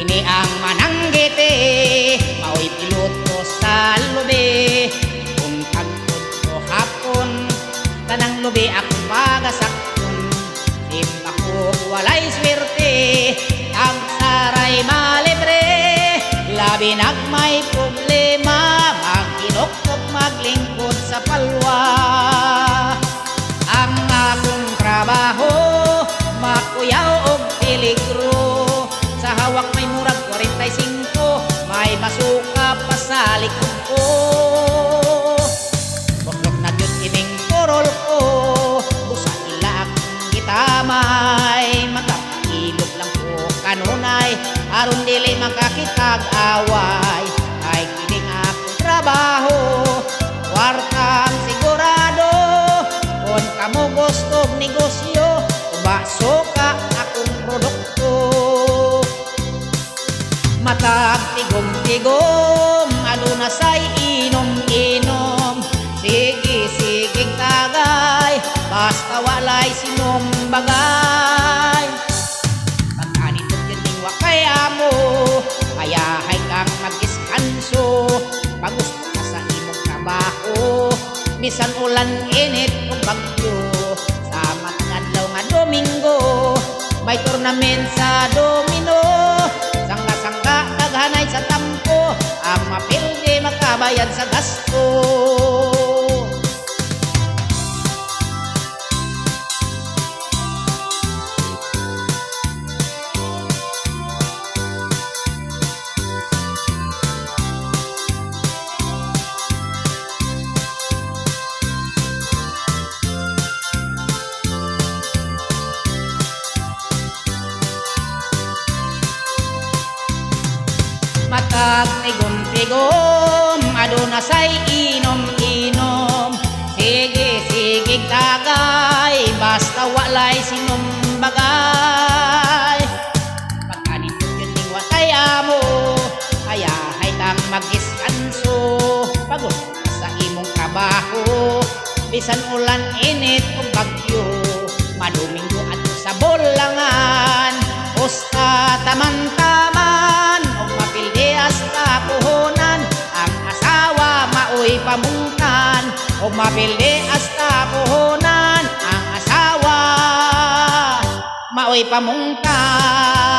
Kini ang mananggiti, mao'y piloto sa lubi. Kung tagpod ko hapon, tanang lubi akong pagasakton. Simba ko walay swerte, ang saray malibre. Labi nagmay problema, magkinokok maglingkod sa palwa. Ang akong trabaho, makuyaw og peligro. Sa hawak may murag 45, may basuka pa sa likod ko. Buklok na yun ining korol ko, busa ila akong gitamay. Magkapilog lang ko kanunay, aron dili makakitag away. Ay kining akong trabaho, kwartang sigurado. Kung kamo gustong negosyo, ubaso ka akong produkto. Matag tigom-tigom, aduna say inom-inom. Sige tagay, basta walay sinong bagay. Pagkanitot yun ning wakay amo, ayahay kang mag-iskanso. Pag gusto ka sa imong trabaho, bisan ulan init o bagyo. Sa matang adlaw nga Domingo, may tournament sa domino. Sangga-sangga daghanay sa tampo, ang mapildi makabayad sa gasto. Matag tigom-tigom, aduna say inom-inom. Sige tagay, basta walay sinong bagay. Pagkanitot yun ning watay amo, ayahay kang mag-iskanso. Pagod ka sa imong trabaho, bisan ulan init o bagyo. Madomingo at sa bolangan, usta taman-taman. Mapildi hasta puhunan, ang asawa mao'y pamungkan. O mapildi hasta puhunan, ang asawa mao'y pamungkan.